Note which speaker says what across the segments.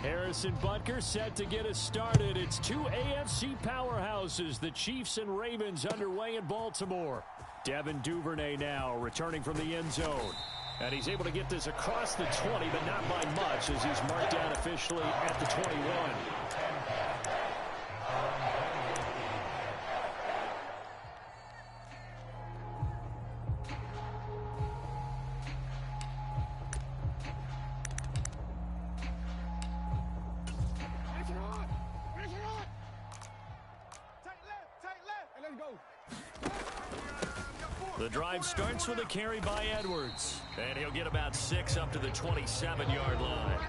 Speaker 1: Harrison Butker set to get us started. It's two AFC powerhouses, the Chiefs and Ravens, underway in Baltimore. Devin Duvernay now returning from the end zone. And he's able to get this across the 20, but not by much as he's marked down officially at the 21. The drive starts with a carry by Edwards. And he'll get about 6 up to the 27-yard line.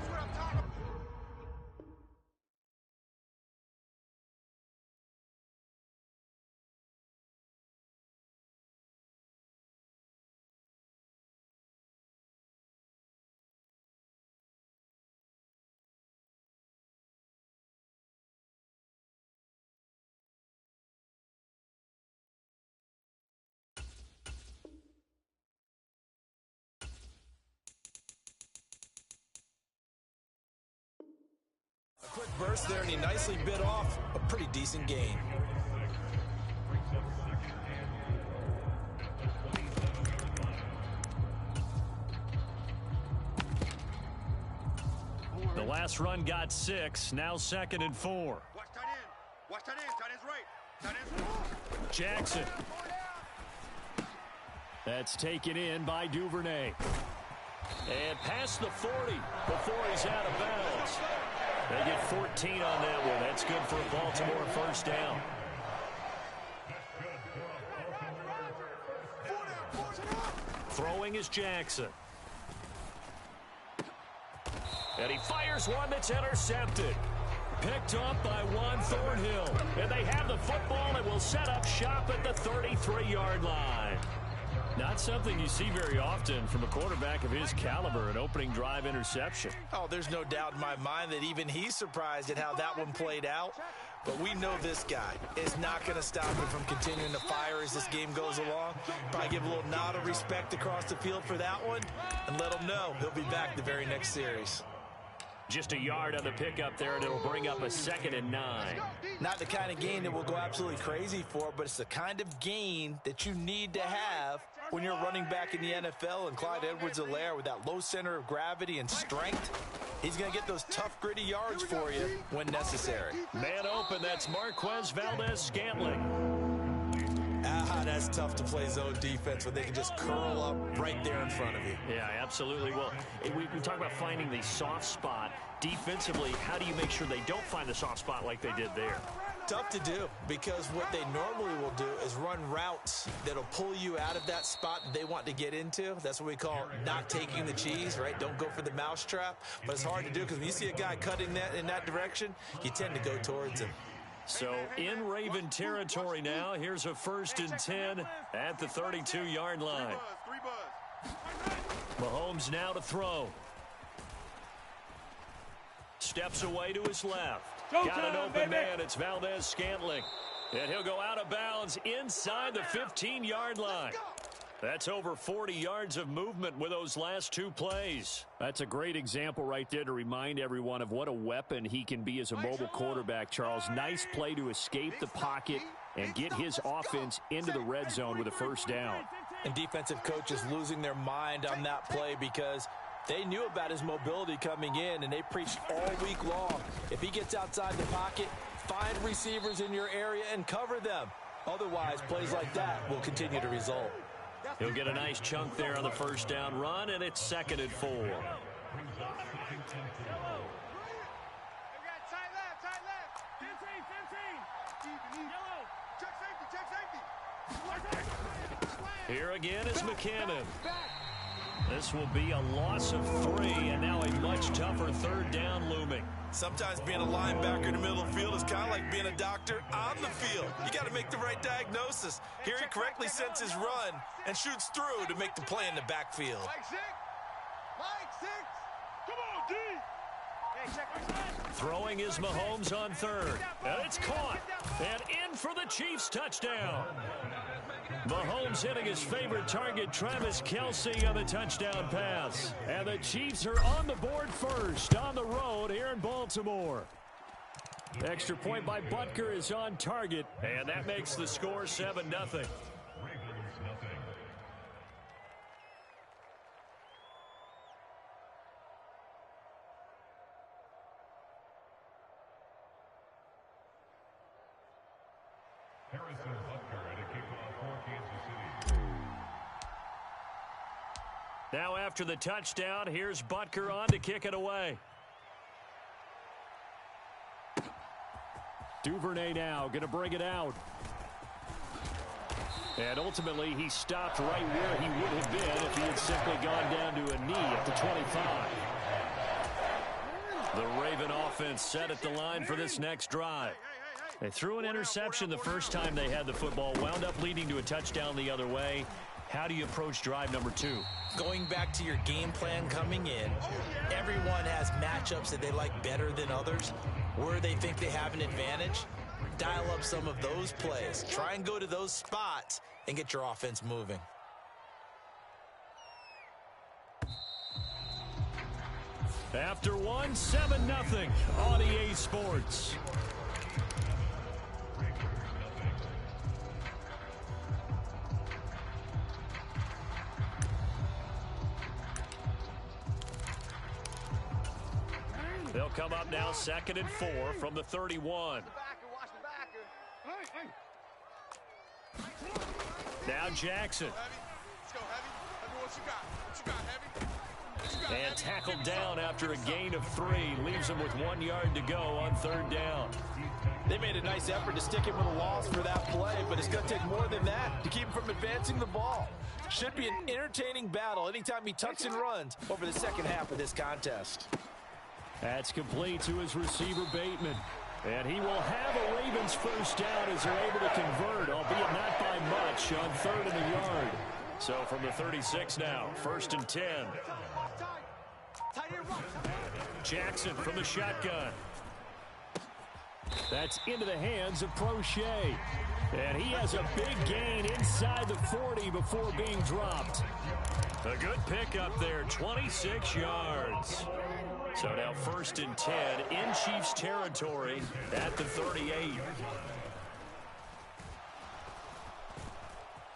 Speaker 2: Quick burst there, and he nicely bit off a pretty decent gain.
Speaker 1: The last run got 6, now 2nd and 4.
Speaker 3: Watch tight end. Watch tight end. Tight end's right. Tight end's right.
Speaker 1: Jackson. That's taken in by Duvernay. And past the 40 before he's out of bounds. They get 14 on that one. That's good for a Baltimore first down. Throwing is Jackson. And he fires one that's intercepted. Picked off by Juan Thornhill. And they have the football and will set up shop at the 33-yard line. Not something you see very often from a quarterback of his caliber, an opening drive interception.
Speaker 2: Oh, there's no doubt in my mind that even he's surprised at how that one played out. But we know this guy is not going to stop him from continuing to fire as this game goes along. Probably give a little nod of respect across the field for that one and let him know he'll be back the very next series.
Speaker 1: Just a yard on the pickup there, and it'll bring up a 2nd and 9.
Speaker 2: Not the kind of gain that we'll go absolutely crazy for, but it's the kind of gain that you need to have when you're running back in the NFL. And Clyde Edwards-Helaire, with that low center of gravity and strength, he's going to get those tough, gritty yards for you when necessary.
Speaker 1: Man open, that's Marquez Valdez-Scantling.
Speaker 2: That's tough to play zone defense when they can just curl up right there in front of you.
Speaker 1: Yeah, absolutely. Well, we talk about finding the soft spot. Defensively, how do you make sure they don't find the soft spot like they did there?
Speaker 2: Tough to do, because what they normally will do is run routes that'll pull you out of that spot that they want to get into. That's what we call not taking the cheese, right? Don't go for the mousetrap. But it's hard to do because when you see a guy cutting that in that direction, you tend to go towards him.
Speaker 1: So in Raven territory now, here's a 1st and 10 at the 32-yard line. Mahomes now to throw. Steps away to his left. Got an open man. It's Valdez-Scantling. And he'll go out of bounds inside the 15-yard line. That's over 40 yards of movement with those last 2 plays. That's a great example right there to remind everyone of what a weapon he can be as a mobile quarterback, Charles. Nice play to escape the pocket and get his offense into the red zone with a first down.
Speaker 2: And defensive coaches losing their mind on that play because they knew about his mobility coming in, and they preached all week long. If he gets outside the pocket, find receivers in your area and cover them. Otherwise, plays like that will continue to result.
Speaker 1: He'll get a nice chunk there on the first down run, and it's 2nd and 4. Here again is McKinnon. This will be a loss of 3, and now a much tougher 3rd down looming.
Speaker 2: Sometimes being a linebacker in the middle of the field is kind of like being a doctor on the field. You got to make the right diagnosis. Here he correctly sends his run and shoots through to make the play in the backfield.
Speaker 3: Mike 6. Come on, D. Hey, check.
Speaker 1: Throwing is Mahomes on 3rd. And it's caught. And in for the Chiefs touchdown. Mahomes hitting his favorite target, Travis Kelce, on the touchdown pass. And the Chiefs are on the board first on the road here in Baltimore. Extra point by Butker is on target, and that makes the score 7-0. Now after the touchdown, here's Butker on to kick it away. Duvernay now going to bring it out. And ultimately, he stopped right where he would have been if he had simply gone down to a knee at the 25. The Raven offense set at the line for this next drive. They threw an interception the first time they had the football, wound up leading to a touchdown the other way. How do you approach drive number 2?
Speaker 2: Going back to your game plan coming in, everyone has matchups that they like better than others. Where they think they have an advantage, dial up some of those plays. Try and go to those spots and get your offense moving.
Speaker 1: After one, 7-0 on EA Sports. They'll come up now 2nd and 4 from the 31. Now Jackson. And tackled down after a gain of 3. Leaves him with 1 yard to go on 3rd down.
Speaker 4: They made a nice effort to stick him with a loss for that play, but it's going to take more than that to keep him from advancing the ball. Should be an entertaining battle anytime he tucks and runs over the second half of this contest.
Speaker 1: That's complete to his receiver, Bateman. And he will have a Ravens first down as they're able to convert, albeit not by much, on 3rd and a yard. So from the 36 now, 1st and 10. Jackson from the shotgun. That's into the hands of Prochet. And he has a big gain inside the 40 before being dropped. A good pickup there, 26 yards. So now 1st and 10 in Chiefs territory at the 38.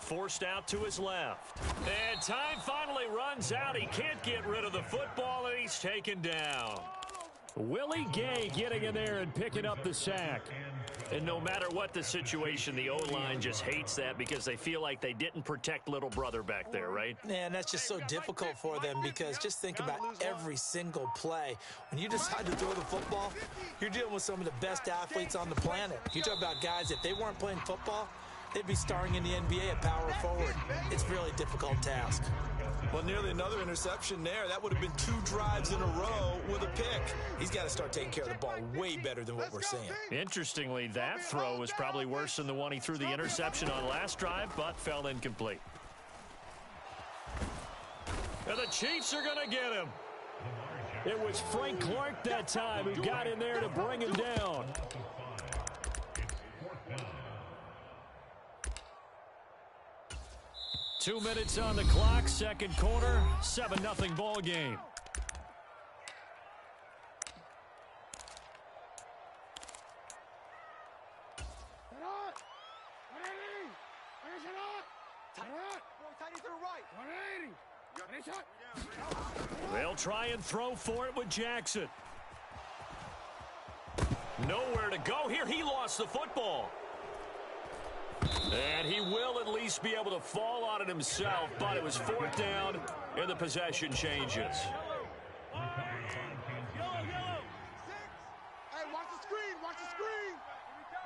Speaker 1: Forced out to his left. And time finally runs out. He can't get rid of the football, and he's taken down. Willie Gay getting in there and picking up the sack. And no matter what the situation, the O-line just hates that because they feel like they didn't protect little brother back there, right?
Speaker 2: Man, that's just so difficult for them because just think about every single play. When you decide to throw the football, you're dealing with some of the best athletes on the planet. You talk about guys, if they weren't playing football, they'd be starring in the NBA at power forward. It's a really difficult task.
Speaker 4: Well, nearly another interception there. That would have been 2 drives in a row with a pick. He's got to start taking care of the ball way better than what we're seeing.
Speaker 1: Interestingly, that throw was probably worse than the one he threw the interception on last drive, but fell incomplete. And the Chiefs are going to get him. It was Frank Clark that time who got in there to bring him down. Two minutes on the clock, second quarter, 7-0 ball game. They'll try and throw for it with Jackson. Nowhere to go here. He lost the football. And he will at least be able to fall on it himself, but it was 4th down, and the possession changes.
Speaker 3: Hey, watch the screen, watch the screen.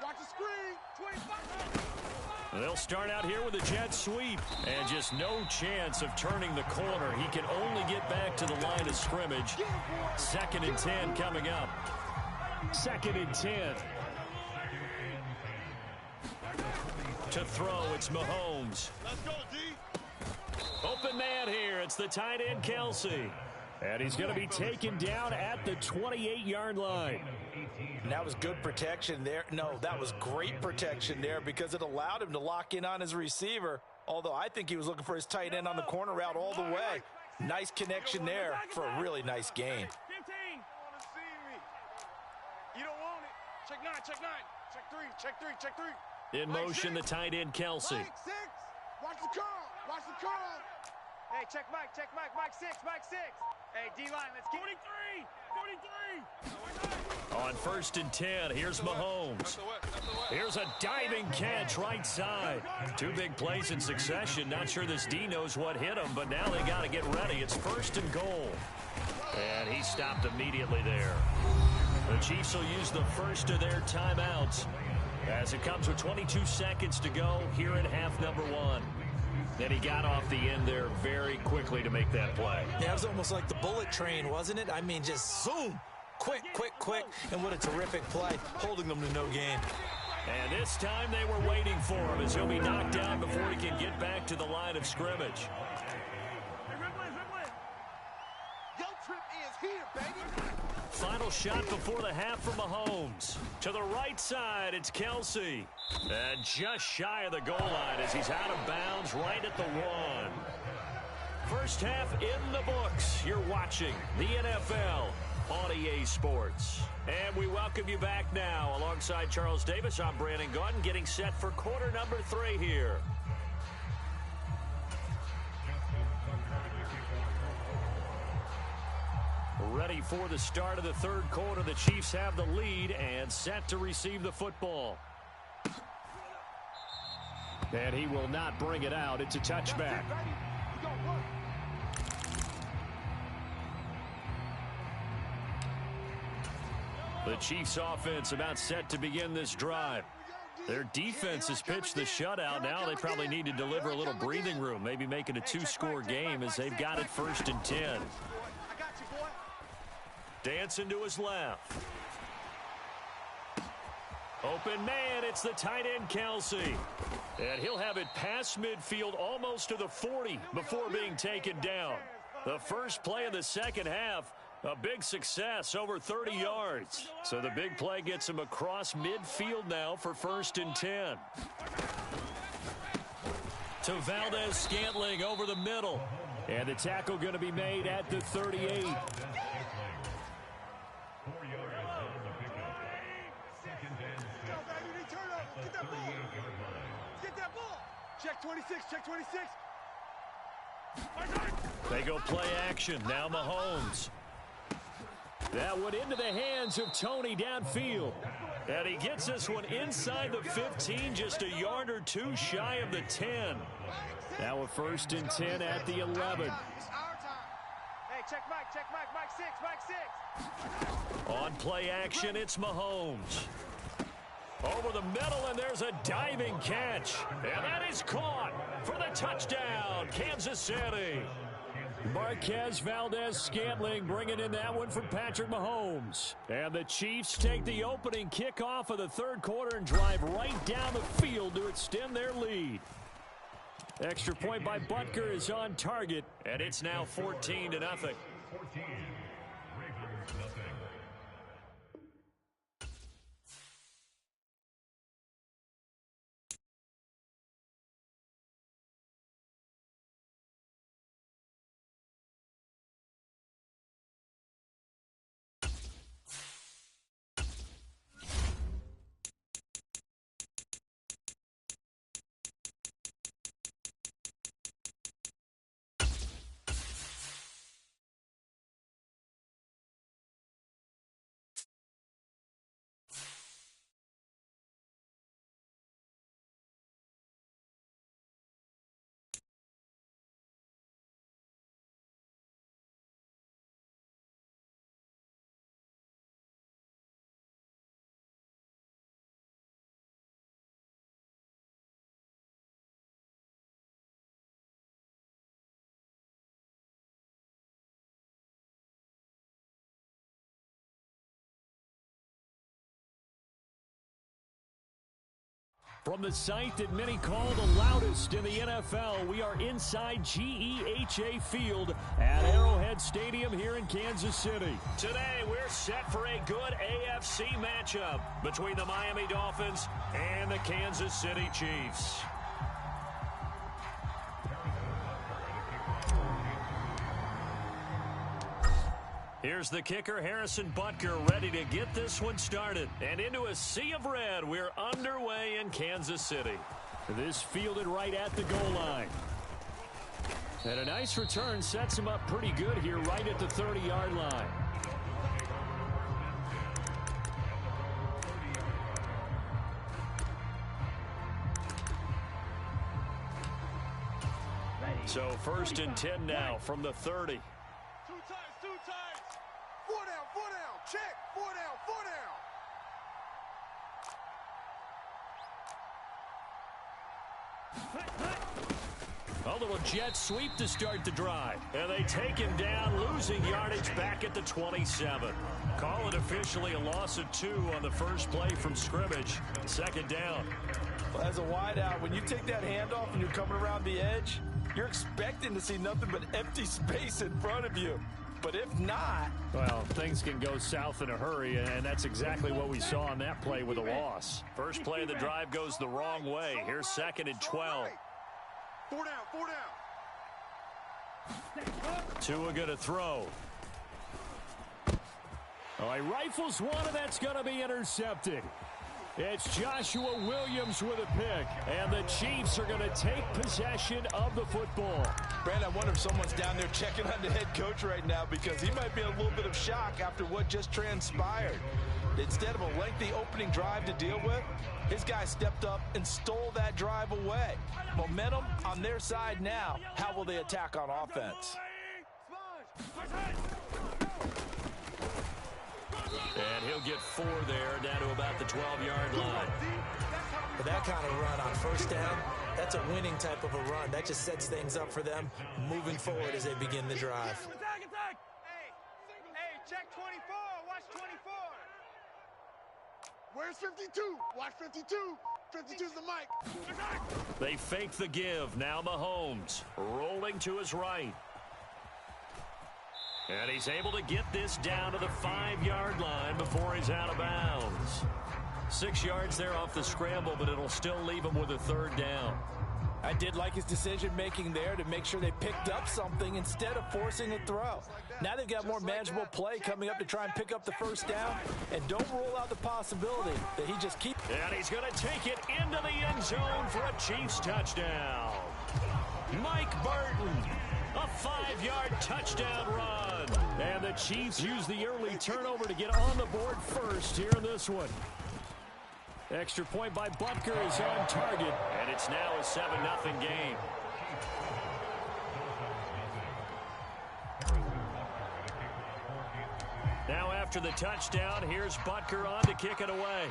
Speaker 3: Watch the screen. 25.
Speaker 1: They'll start out here with a jet sweep, and just no chance of turning the corner. He can only get back to the line of scrimmage. 2nd and 10 coming up. 2nd and 10. To throw, it's Mahomes.
Speaker 3: Let's go, D.
Speaker 1: Open man here. It's the tight end, Kelce. And he's going to be taken down at the 28-yard line.
Speaker 4: And that was good protection there. No, that was great protection there because it allowed him to lock in on his receiver.
Speaker 2: Although I think he was looking for his tight end on the corner route all the way. Nice connection there for a really nice gain.
Speaker 3: 15. You don't want it. Check 9, check 9. Check 3, check 3, check 3.
Speaker 1: In motion, the tight end, Kelsey.
Speaker 3: Mike 6. Watch the curl. Watch the curl.
Speaker 5: Hey, check Mike, Mike 6, Mike 6. Hey, D-line, let's get
Speaker 3: 43.
Speaker 1: On 1st and 10, here's Mahomes. Here's a diving catch right side. 2 big plays in succession. Not sure this D knows what hit him, but now they got to get ready. It's 1st and goal. And he stopped immediately there. The Chiefs will use the first of their timeouts as it comes with 22 seconds to go here in half number 1. Then he got off the end there very quickly to make that play.
Speaker 2: Yeah, it was almost like the bullet train, wasn't it? I mean, just zoom. Quick, quick, quick. And what a terrific play, holding them to no gain.
Speaker 1: And this time they were waiting for him as he'll be knocked down before he can get back to the line of scrimmage.
Speaker 3: Your trip is here, baby.
Speaker 1: Final shot before the half from Mahomes. To the right side, it's Kelsey. And just shy of the goal line as he's out of bounds right at the 1. First half in the books. You're watching the NFL on EA Sports. And we welcome you back now. Alongside Charles Davis, I'm Brandon Gaudin, getting set for quarter number 3 here. Ready for the start of the 3rd quarter. The Chiefs have the lead and set to receive the football. And he will not bring it out. It's a touchback. The Chiefs offense about set to begin this drive. Their defense has pitched the shutout. Now they probably need to deliver a little breathing room, maybe make it a 2-score game as they've got it 1st and 10. Dancing to his left. Open man, it's the tight end, Kelsey. And he'll have it past midfield almost to the 40 before being taken down. The first play of the second half, a big success, over 30 yards. So the big play gets him across midfield now for 1st and 10. To Valdez-Scantling over the middle. And the tackle going to be made at the 38.
Speaker 3: Check 26, check 26.
Speaker 1: They go play action. Now Mahomes. That one into the hands of Tony downfield. And he gets this one inside the 15, just a yard or 2 shy of the 10. Now a 1st and 10 at the 11.
Speaker 5: Hey, check Mike 6, Mike 6.
Speaker 1: On play action, it's Mahomes. Over the middle, and there's a diving catch. And that is caught for the touchdown, Kansas City. Marquez Valdez-Scantling bringing in that one from Patrick Mahomes. And the Chiefs take the opening kickoff of the 3rd quarter and drive right down the field to extend their lead. Extra point by Butker is on target, and it's now 14-0. From the site that many call the loudest in the NFL, we are inside GEHA Field at Arrowhead Stadium here in Kansas City. Today, we're set for a good AFC matchup between the Miami Dolphins and the Kansas City Chiefs. Here's the kicker, Harrison Butker, ready to get this one started. And into a sea of red, we're underway in Kansas City. This fielded right at the goal line. And a nice return sets him up pretty good here right at the 30-yard line. So 1st and 10 now from the 30.
Speaker 3: Two times. 4 down, check. 4 down.
Speaker 1: A little jet sweep to start the drive. And they take him down, losing yardage back at the 27. Call it officially a loss of 2 on the first play from scrimmage. 2nd down.
Speaker 4: Well, as a wideout, when you take that handoff and you're coming around the edge, you're expecting to see nothing but empty space in front of you. But if not...
Speaker 1: Well, things can go south in a hurry, and that's exactly what we saw on that play with a loss. First play of the drive goes the wrong way. Here's 2nd and 12.
Speaker 3: 4 down.
Speaker 1: Tua going to throw. Oh, he rifles one, and that's going to be intercepted. It's Joshua Williams with a pick, and the Chiefs are going to take possession of the football.
Speaker 4: Brand, I wonder if someone's down there checking on the head coach right now, because he might be in a little bit of shock after what just transpired. Instead of a lengthy opening drive to deal with, his guy stepped up and stole that drive away. Momentum on their side now. How will they attack on offense?
Speaker 1: And he'll get 4 there, down to about the 12-yard line.
Speaker 2: For that kind of run on 1st down, that's a winning type of a run. That just sets things up for them moving forward as they begin the drive.
Speaker 5: Hey, check 24. Watch 24.
Speaker 3: Where's 52? Watch 52. 52's the mic.
Speaker 1: They fake the give. Now Mahomes rolling to his right. And he's able to get this down to the 5-yard line before he's out of bounds. 6 yards there off the scramble, but it'll still leave him with a 3rd down.
Speaker 4: I did like his decision-making there to make sure they picked up something instead of forcing a throw. Now they've got more manageable play coming up to try and pick up the 1st down, and don't rule out the possibility that he just keeps...
Speaker 1: And he's going to take it into the end zone for a Chiefs touchdown. Mike Burton, a 5-yard touchdown run. And the Chiefs use the early turnover to get on the board first here in this one. Extra point by Butker is on target, and it's now a 7-0 game. Now after the touchdown, here's Butker on to kick it away.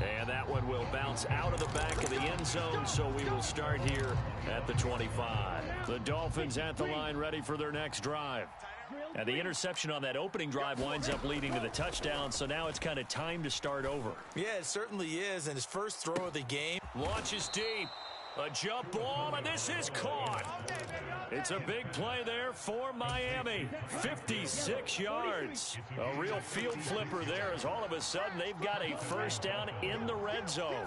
Speaker 1: And that one will bounce out of the back of the end zone, so we will start here at the 25. The Dolphins at the line ready for their next drive. And the interception on that opening drive winds up leading to the touchdown, so now it's kind of time to start over.
Speaker 2: Yeah, it certainly is, and his first throw of the game.
Speaker 1: Launches deep. A jump ball, and this is caught. It's a big play there for Miami. 56 yards. A real field flipper there, as all of a sudden they've got a 1st down in the red zone.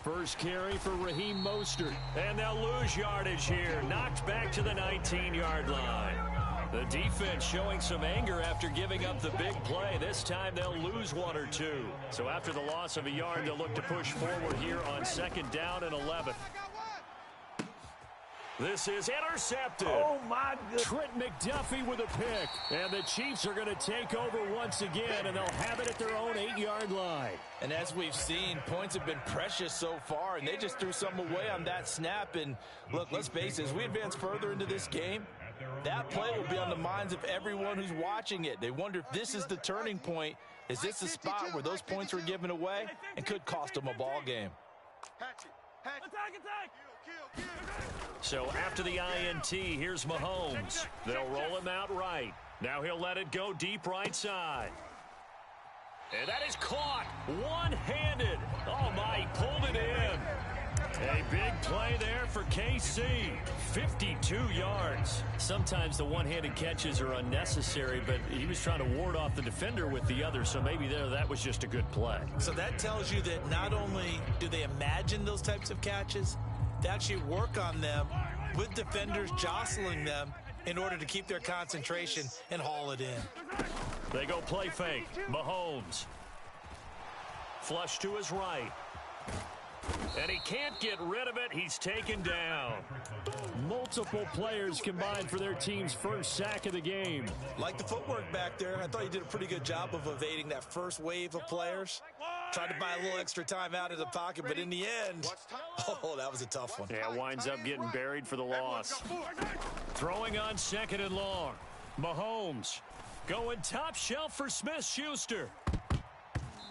Speaker 1: First carry for Raheem Mostert. And they'll lose yardage here. Knocked back to the 19-yard line. The defense showing some anger after giving up the big play. This time they'll lose 1 or 2. So after the loss of a yard, they'll look to push forward here on 2nd down and 11. This is intercepted.
Speaker 4: Oh, my goodness.
Speaker 1: Trent McDuffie with a pick. And the Chiefs are going to take over once again, and they'll have it at their own 8-yard line.
Speaker 4: And as we've seen, points have been precious so far, and they just threw some away on that snap. And look, let's face it, as we advance further into this game, that play will be on the minds of everyone who's watching it. They wonder if this is the turning point. Is this a spot where those points were given away and could cost them a ball game?
Speaker 1: So after the INT, here's Mahomes. They'll roll him out right. Now he'll let it go deep right side. And that is caught one-handed. Oh, my, he pulled it in. A big play there for KC. 52 yards. Sometimes the one-handed catches are unnecessary, but he was trying to ward off the defender with the other, so maybe that was just a good play.
Speaker 2: So that tells you that not only do they imagine those types of catches, they actually work on them with defenders jostling them in order to keep their concentration and haul it in.
Speaker 1: They go play fake. Mahomes. Flush to his right. And he can't get rid of it. He's taken down. Multiple players combined for their team's first sack of the game.
Speaker 2: Like the footwork back there, I thought he did a pretty good job of evading that first wave of players. Tried to buy a little extra time out of the pocket, but in the end, oh, that was a tough one.
Speaker 1: Yeah, winds up getting buried for the loss. Throwing on 2nd and long. Mahomes going top shelf for Smith-Schuster.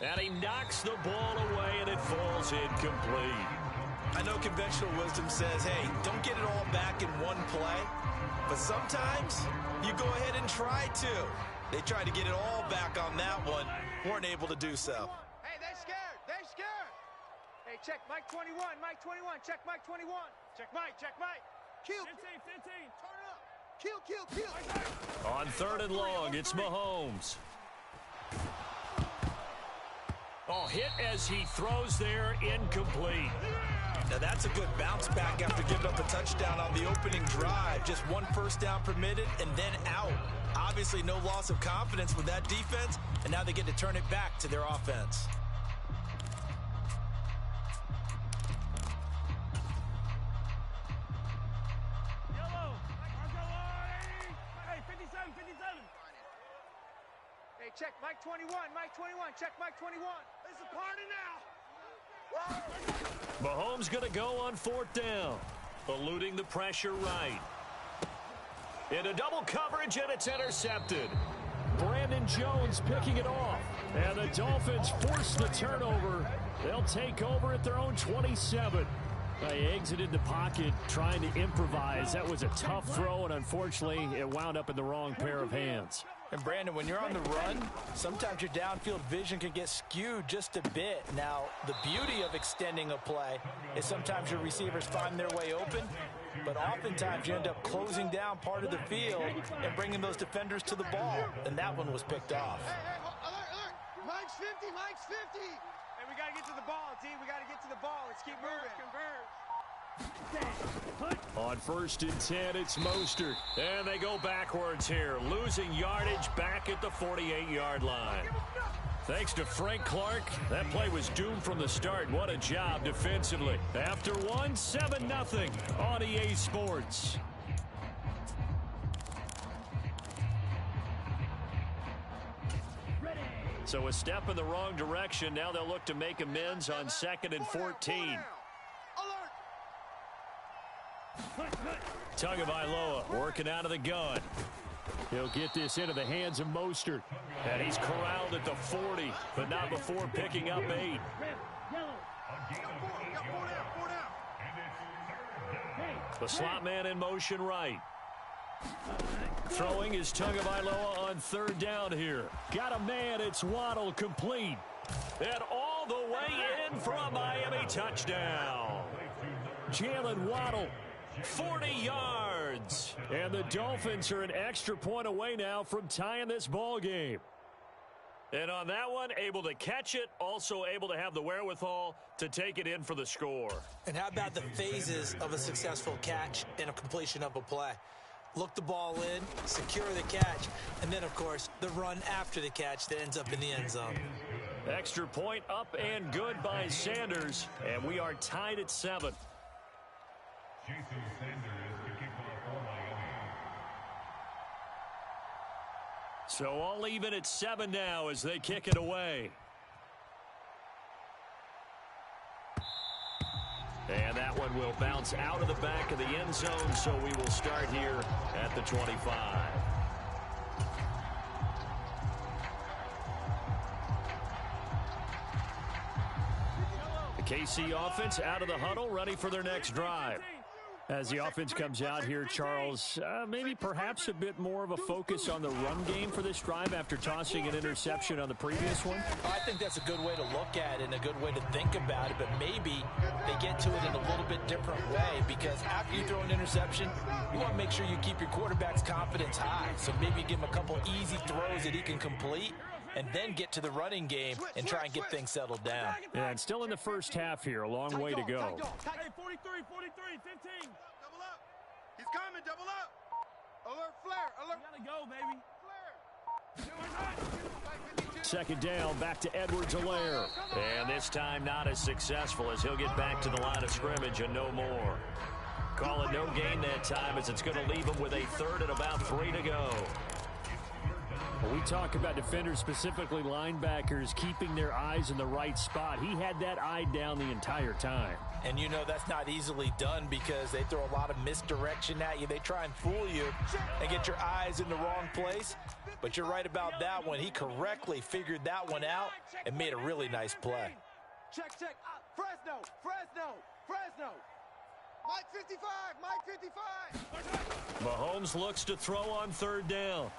Speaker 1: And he knocks the ball away, and it falls incomplete.
Speaker 2: I know conventional wisdom says, hey, don't get it all back in one play. But sometimes you go ahead and try to. They tried to get it all back on that one. Weren't able to do so.
Speaker 5: Hey, they scared. They scared. Hey, check Mike 21. Mike 21. Check Mike 21. Check Mike. Check Mike.
Speaker 3: Kill. 15. Turn it up. Kill.
Speaker 1: On 3rd and long, it's Mahomes. Oh, hit as he throws there, incomplete.
Speaker 2: Now that's a good bounce back after giving up a touchdown on the opening drive. Just 1 first down permitted and then out. Obviously no loss of confidence with that defense, and now they get to turn it back to their offense.
Speaker 5: Yellow. Hey, 57. Hey, check Mike 21. Mike 21. Check Mike 21.
Speaker 3: It's a party now.
Speaker 1: Mahomes going to go on 4th down. Eluding the pressure right. Into double coverage, and it's intercepted. Brandon Jones picking it off. And the Dolphins force the turnover. They'll take over at their own 27. They exited the pocket trying to improvise. That was a tough throw, and unfortunately, it wound up in the wrong pair of hands.
Speaker 4: And Brandon, when you're on the run, sometimes your downfield vision can get skewed just a bit. Now, the beauty of extending a play is sometimes your receivers find their way open, but oftentimes you end up closing down part of the field and bringing those defenders to the ball. And that one was picked off.
Speaker 3: Hey, alert. Mike's 50.
Speaker 5: Hey, we got to get to the ball, D. We got to get to the ball. Let's keep moving. Converge.
Speaker 1: On 1st and 10, it's Mostert. And they go backwards here, losing yardage back at the 48-yard line. Thanks to Frank Clark, that play was doomed from the start. What a job defensively. After 7-0 on EA Sports. So a step in the wrong direction. Now they'll look to make amends on 2nd and 14. Tagovailoa working out of the gun. He'll get this into the hands of Mostert. And he's corralled at the 40, but not before picking up 8. The slot man in motion right. Throwing is Tagovailoa on 3rd down here. Got a man, it's Waddle, complete. And all the way in for a Miami touchdown. Jalen Waddle, 40 yards. And the Dolphins are an extra point away now from tying this ball game. And on that one, able to catch it, also able to have the wherewithal to take it in for the score.
Speaker 2: And how about the phases of a successful catch and a completion of a play? Look the ball in, secure the catch, and then, of course, the run after the catch that ends up in the end zone.
Speaker 1: Extra point up and good by Sanders, and we are tied at 7. So all even at 7 now as they kick it away. And that one will bounce out of the back of the end zone, so we will start here at the 25. The KC offense out of the huddle, ready for their next drive. As the offense comes out here, Charles, maybe perhaps a bit more of a focus on the run game for this drive after tossing an interception on the previous one?
Speaker 4: I think that's a good way to look at it and a good way to think about it, but maybe they get to it in a little bit different way, because after you throw an interception, you want to make sure you keep your quarterback's confidence high. So maybe give him a couple easy throws that he can complete and then get to the running game and try and get things settled down.
Speaker 1: Yeah, and still in the first half here, a long way to go.
Speaker 5: Hey, 43, 15. Double up.
Speaker 3: He's coming, double up. Alert flare, alert.
Speaker 5: You gotta go, baby.
Speaker 1: Second down, back to Edwards-Helaire. And this time not as successful as he'll get back to the line of scrimmage and no more. Call it no gain that time as it's going to leave him with a third and about 3 to go.
Speaker 6: Well, we talk about defenders, specifically linebackers, keeping their eyes in the right spot. He had that eye down the entire time.
Speaker 2: And you know that's not easily done because they throw a lot of misdirection at you. They try and fool you and get your eyes in the wrong place. But you're right about that one. He correctly figured that one out and made a really nice play.
Speaker 5: Check. Fresno.
Speaker 3: Mike 55.
Speaker 1: Mahomes looks to throw on third down.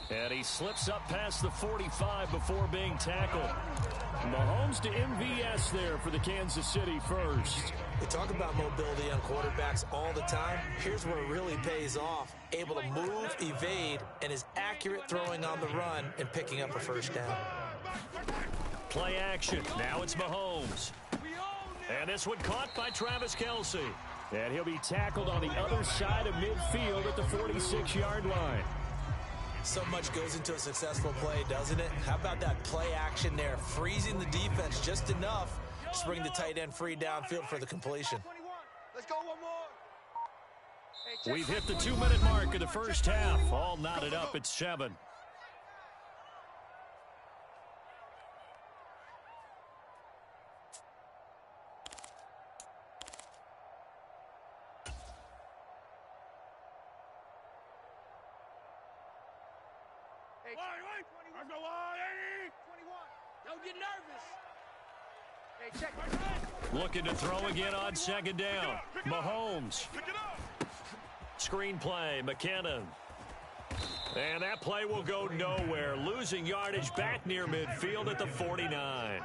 Speaker 1: And he slips up past the 45 before being tackled. Mahomes to MVS there for the Kansas City first.
Speaker 2: We talk about mobility on quarterbacks all the time. Here's where it really pays off. Able to move, evade, and is accurate throwing on the run and picking up a first down.
Speaker 1: Play action. Now it's Mahomes. And this one caught by Travis Kelce.
Speaker 6: And he'll be tackled on the other side of midfield at the 46-yard line.
Speaker 2: So much goes into a successful play, doesn't it? How about that play action there? Freezing the defense just enough to bring the tight end free downfield for the completion.
Speaker 3: Let's go one more.
Speaker 1: We've hit the 2-minute mark of the first half. All knotted up at 7.
Speaker 5: Let's go on, 21. Don't get nervous. Hey, check.
Speaker 1: Looking to throw again on second down. Mahomes. Screen play, McKinnon. And that play will go nowhere. Losing yardage back near midfield at the 49.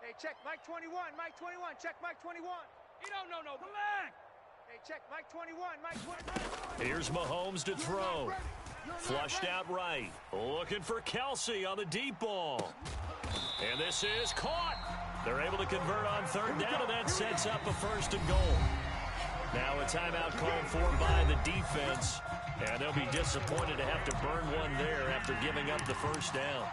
Speaker 5: Hey, check. Mike 21. Check Mike 21. He don't know no black. Hey, check. Mike 21. Mike 21.
Speaker 1: Here's Mahomes to throw. Flushed out right. Looking for Kelce on the deep ball. And this is caught. They're able to convert on third down, and that sets up a first and goal. Now a timeout called for by the defense. And they'll be disappointed to have to burn one there after giving up the first down.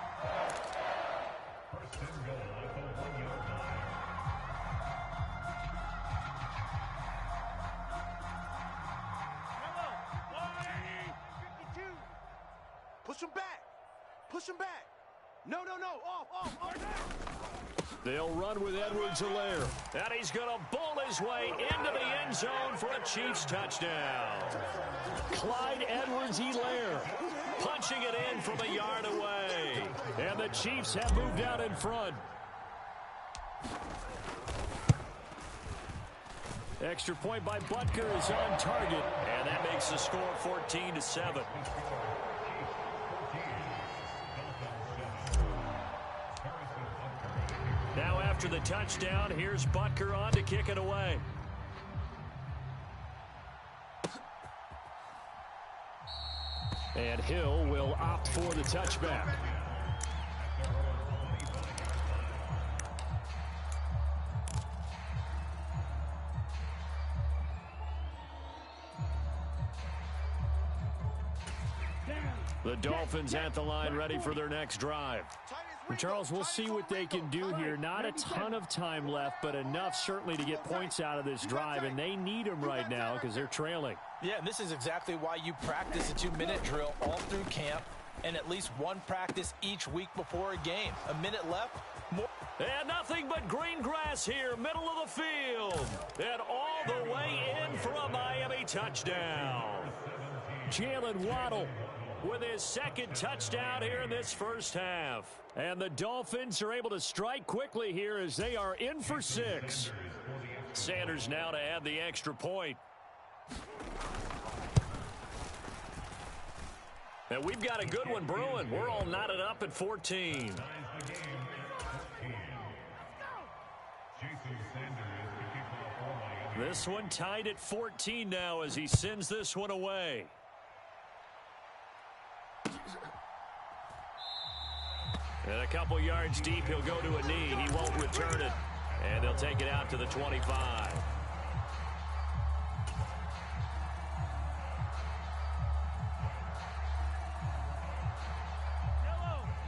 Speaker 3: Push him back. No. Off.
Speaker 1: They'll run with Edwards-Helaire. And he's going to bowl his way into the end zone for a Chiefs touchdown. Clyde Edwards-Helaire punching it in from a yard away. And the Chiefs have moved out in front. Extra point by Butker is on target. And that makes the score 14-7. Now after the touchdown, here's Butker on to kick it away. And Hill will opt for the touchback. The Dolphins at the line ready for their next drive.
Speaker 6: Charles, we'll see what they can do here. Not a ton of time left, but enough certainly to get points out of this drive, and they need them right now because they're trailing.
Speaker 2: Yeah, and this is exactly why you practice a 2-minute drill all through camp and at least one practice each week before a game. A minute left. More.
Speaker 1: And nothing but green grass here, middle of the field. And all the way in for a Miami touchdown. Jalen Waddle with his second touchdown here in this first half. And the Dolphins are able to strike quickly here as they are in for 6. Sanders now to add the extra point. And we've got a good one brewing. We're all knotted up at 14. This one tied at 14 now as he sends this one away. And a couple yards deep, he'll go to a knee. He won't return it. And they'll take it out to the 25.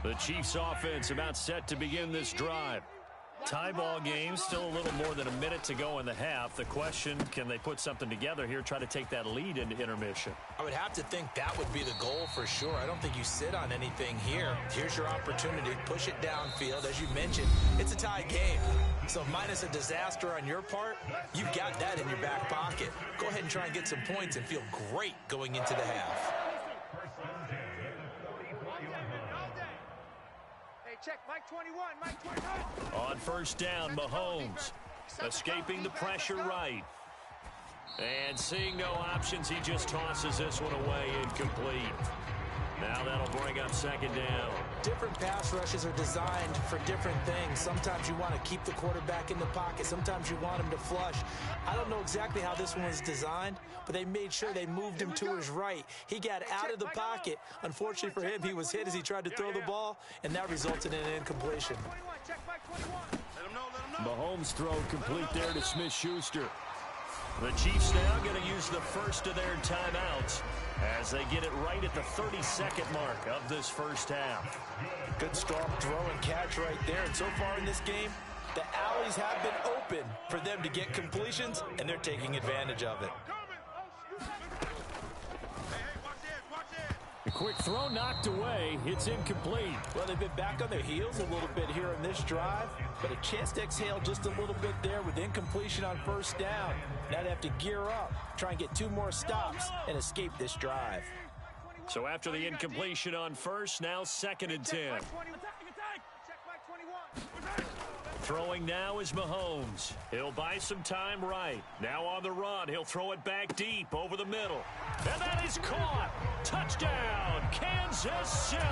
Speaker 1: The Chiefs offense about set to begin this drive. Tie ball game, still a little more than a minute to go in the half. The question, can they put something together here, try to take that lead into intermission?
Speaker 2: I would have to think that would be the goal for sure. I don't think you sit on anything here. Here's your opportunity. Push it downfield. As you mentioned, it's a tie game. So minus a disaster on your part, you've got that in your back pocket. Go ahead and try and get some points and feel great going into the half.
Speaker 5: Check, Mike 21, Mike 21.
Speaker 1: On first down, Mahomes escaping the pressure right. And seeing no options, he just tosses this one away, incomplete. Now that'll bring up second down.
Speaker 2: Different pass rushes are designed for different things. Sometimes you want to keep the quarterback in the pocket. Sometimes you want him to flush. I don't know exactly how this one was designed, but they made sure they moved him to his right. He got out of the pocket. Unfortunately for him, he was hit as he tried to throw the ball, and that resulted in an incompletion.
Speaker 6: Mahomes throw complete there to Smith-Schuster.
Speaker 1: The Chiefs now going to use the first of their timeouts as they get it right at the 32nd mark of this first half.
Speaker 2: Good strong throw and catch right there. And so far in this game, the alleys have been open for them to get completions, and they're taking advantage of it.
Speaker 6: A quick throw knocked away. It's incomplete.
Speaker 4: Well, they've been back on their heels a little bit here in this drive, but a chance to exhale just a little bit there with incompletion on first down. Now they have to gear up, try and get 2 more stops, and escape this drive.
Speaker 1: So after the incompletion on first, now second and 10. Throwing now is Mahomes. He'll buy some time right. Now on the run, he'll throw it back deep over the middle. And that is caught. Touchdown, Kansas City.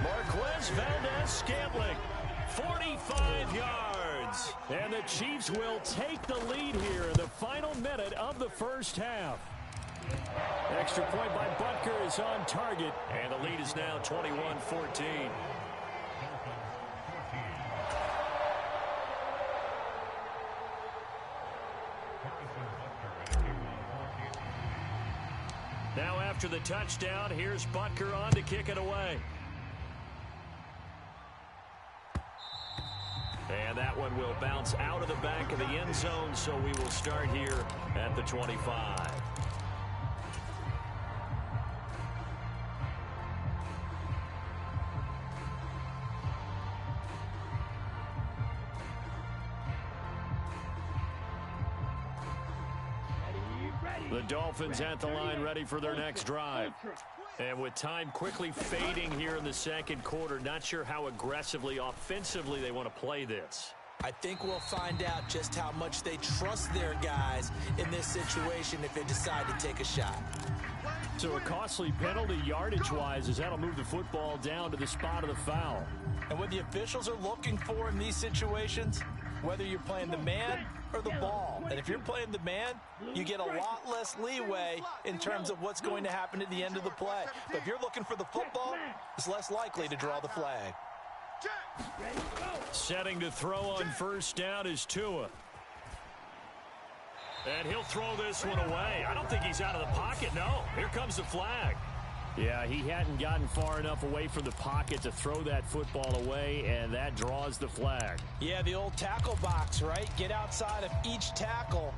Speaker 1: Marquez Valdez-Scantling, 45 yards. And the Chiefs will take the lead here in the final minute of the first half. Extra point by Butker is on target. And the lead is now 21-14. Now after the touchdown, here's Butker on to kick it away. And that one will bounce out of the back of the end zone, so we will start here at the 25. The Dolphins at the line ready for their next drive. And with time quickly fading here in the second quarter, not sure how aggressively, offensively they want to play this.
Speaker 2: I think we'll find out just how much they trust their guys in this situation if they decide to take a shot.
Speaker 6: So a costly penalty yardage-wise as that'll move the football down to the spot of the foul.
Speaker 2: And what the officials are looking for in these situations, whether you're playing the man or the ball. And if you're playing the man, you get a lot less leeway in terms of what's going to happen at the end of the play. But if you're looking for the football, it's less likely to draw the flag.
Speaker 1: Setting to throw on first down is Tua. And he'll throw this one away. I don't think he's out of the pocket, no. Here comes the flag.
Speaker 6: Yeah, he hadn't gotten far enough away from the pocket to throw that football away, and that draws the flag.
Speaker 2: Yeah, the old tackle box, right? Get outside of each tackle,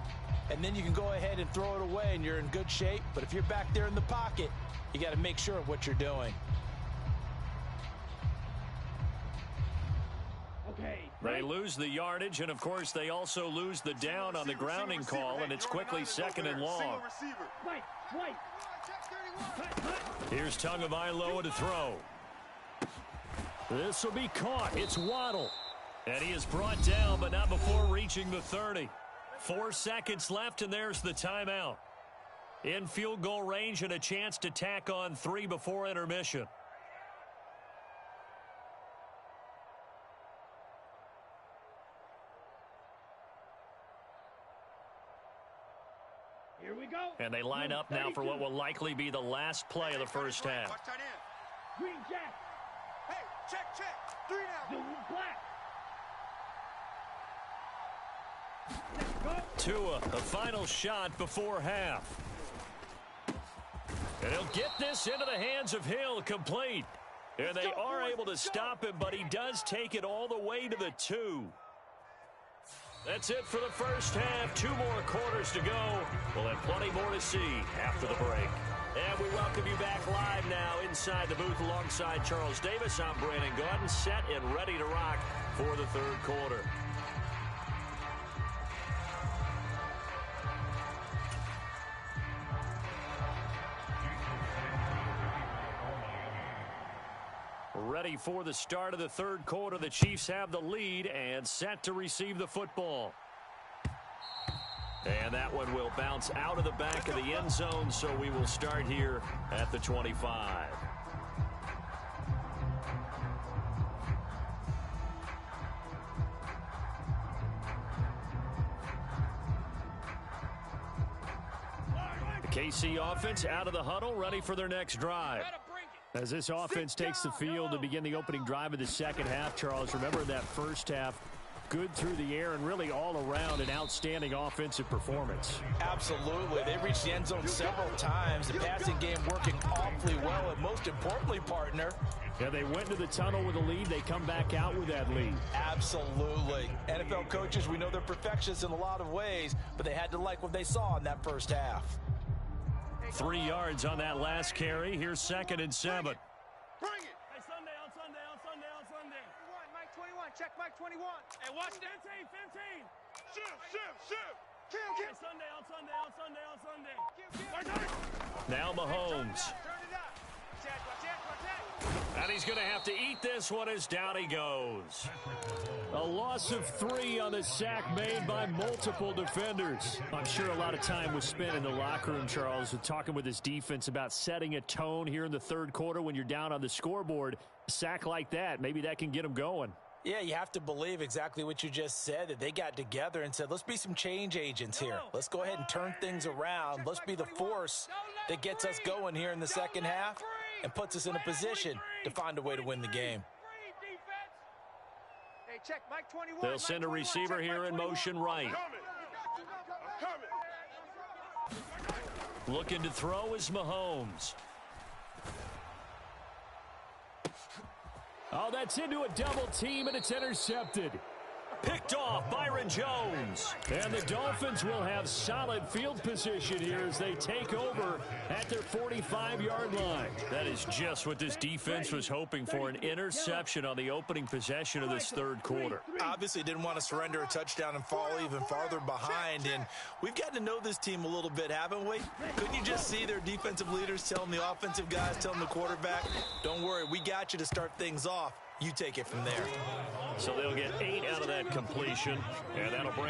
Speaker 2: and then you can go ahead and throw it away, and you're in good shape. But if you're back there in the pocket, you got to make sure of what you're doing.
Speaker 1: They lose the yardage, and, of course, they also lose the down on the grounding call, and it's quickly second and long. Here's Tagovailoa to throw.
Speaker 6: This will be caught. It's Waddle.
Speaker 1: And he is brought down, but not before reaching the 30. 4 seconds left, and there's the timeout. In field goal range and a chance to tack on 3 before intermission.
Speaker 5: Here we go.
Speaker 1: And they line up now for what will likely be the last play of the first half.
Speaker 5: Green Jack. Hey,
Speaker 3: check. 3 now.
Speaker 1: Tua, a final shot before half. And he'll get this into the hands of Hill, complete. And they are able to stop him, but he does take it all the way to the 2. That's it for the first half. 2 more quarters to go. We'll have plenty more to see after the break. And we welcome you back live now inside the booth alongside Charles Davis. I'm Brandon Gaudin, set and ready to rock for the third quarter. Ready for the start of the third quarter. The Chiefs have the lead and set to receive the football. And that one will bounce out of the back of the end zone, so we will start here at the 25. The KC offense out of the huddle, ready for their next drive. As this offense takes the field to begin the opening drive of the second half, Charles, remember that first half, good through the air and really all around an outstanding offensive performance.
Speaker 4: Absolutely. They reached the end zone several times. The passing game working awfully well, and most importantly, partner,
Speaker 6: yeah, they went to the tunnel with a lead. They come back out with that lead.
Speaker 4: Absolutely. NFL coaches, we know they're perfectionists in a lot of ways, but they had to like what they saw in that first half.
Speaker 1: 3 yards on that last carry. Here's 2nd and 7.
Speaker 3: Bring it.
Speaker 5: Hey, Sunday. Mike 21, check Mike 21. Hey, watch that. 15.
Speaker 3: Shift. Kill.
Speaker 5: Hey, Sunday.
Speaker 1: Now Mahomes.
Speaker 5: Turn it up. Watch that.
Speaker 1: And he's going to have to eat this one as down he goes.
Speaker 6: A loss of 3 on the sack made by multiple defenders. I'm sure a lot of time was spent in the locker room, Charles, talking with his defense about setting a tone here in the third quarter when you're down on the scoreboard. A sack like that, maybe that can get them going.
Speaker 4: Yeah, you have to believe exactly what you just said, that they got together and said, let's be some change agents here. Let's go ahead and turn things around. Let's be the force that gets us going here in the second half and puts us in a position to find a way to win the game.
Speaker 5: Hey, check Mike 21.
Speaker 1: They'll send a receiver here in motion right.
Speaker 3: I'm coming.
Speaker 1: Looking to throw is Mahomes.
Speaker 6: Oh, that's into a double team, and it's intercepted.
Speaker 1: Picked off Byron Jones.
Speaker 6: And the Dolphins will have solid field position here as they take over at their 45-yard line.
Speaker 1: That is just what this defense was hoping for, an interception on the opening possession of this third quarter.
Speaker 2: Obviously didn't want to surrender a touchdown and fall even farther behind, and we've gotten to know this team a little bit, haven't we? Couldn't you just see their defensive leaders telling the offensive guys, telling the quarterback, don't worry, we got you to start things off. You take it from there.
Speaker 1: So they'll get 8 out of that completion, and that'll bring